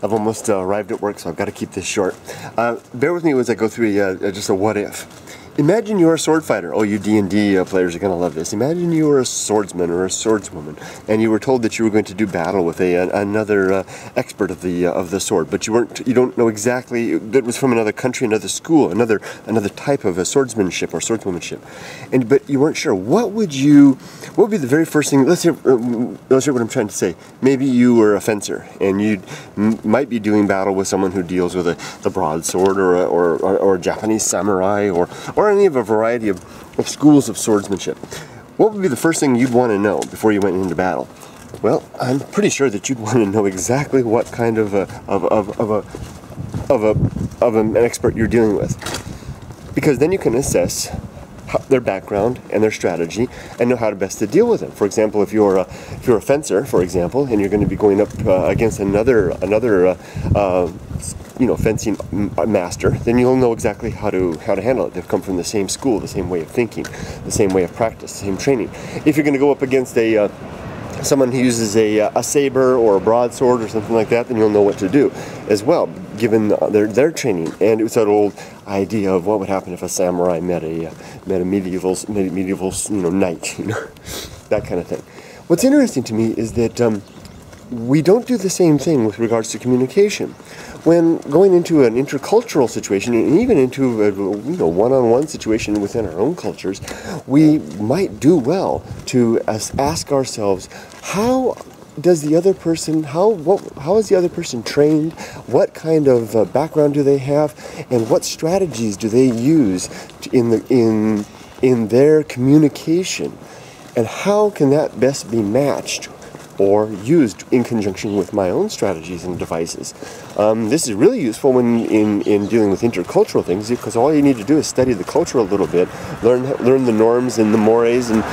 I've almost arrived at work, so I've got to keep this short. Bear with me as I go through just a what if. Imagine you're a sword fighter. Oh, you D&D players are going to love this. Imagine you were a swordsman or a swordswoman, and you were told that you were going to do battle with another expert of the sword, but you don't know exactly. That was from another country, another school, another type of swordsmanship or swordswomanship, but you weren't sure. What would be the very first thing? Let's hear what I'm trying to say. Maybe you were a fencer, and you might be doing battle with someone who deals with the broadsword or a Japanese samurai or any of a variety of schools of swordsmanship. What would be the first thing you'd want to know before you went into battle? Well, I'm pretty sure that you'd want to know exactly what kind of an expert you're dealing with, because then you can assess their background and their strategy and know how to best to deal with them. For example, if you're a fencer, for example, and you're going to be going up against another fencing master, then you'll know exactly how to handle it. They've come from the same school, the same way of thinking, the same way of practice, the same training. If you're going to go up against someone who uses a saber or a broadsword or something like that, then you'll know what to do as well, given their training. And it was that old idea of what would happen if a samurai met a medieval knight, that kind of thing. What's interesting to me is that we don't do the same thing with regards to communication. When going into an intercultural situation, and even into a one-on-one situation within our own cultures, we might do well to ask ourselves, how is the other person trained? What kind of background do they have, and what strategies do they use in their communication, and how can that best be matched or used in conjunction with my own strategies and devices. This is really useful when in dealing with intercultural things, because all you need to do is study the culture a little bit, learn the norms and the mores and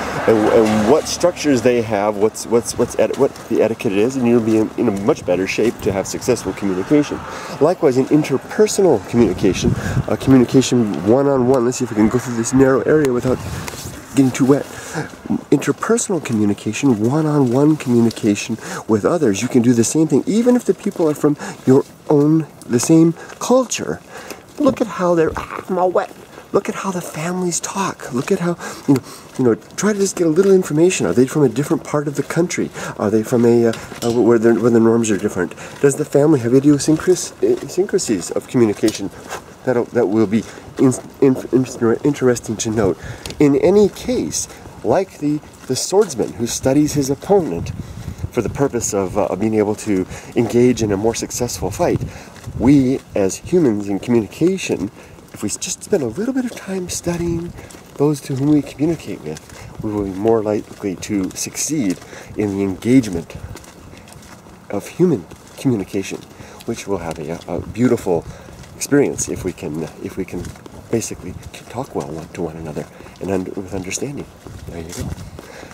what structures they have, what the etiquette is, and you'll be in a much better shape to have successful communication. Likewise, in interpersonal communication, communication one-on-one. Let's see if we can go through this narrow area without getting too wet. Interpersonal communication, one-on-one communication with others. You can do the same thing, even if the people are from the same culture. Look at how I'm all wet. Look at how the families talk. Look at how, try to just get a little information. Are they from a different part of the country? Are they from where the norms are different? Does the family have idiosyncrasies of communication that will be interesting to note? In any case, like the swordsman who studies his opponent for the purpose of being able to engage in a more successful fight, we as humans in communication, if we just spend a little bit of time studying those to whom we communicate with, we will be more likely to succeed in the engagement of human communication, which will have a beautiful experience if we can basically talk well to one another and with understanding. There you go.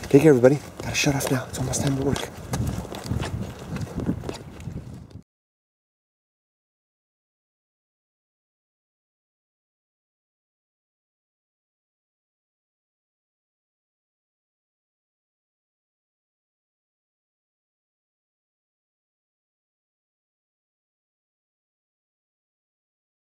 Take care, everybody. Gotta shut off now. It's almost time to work.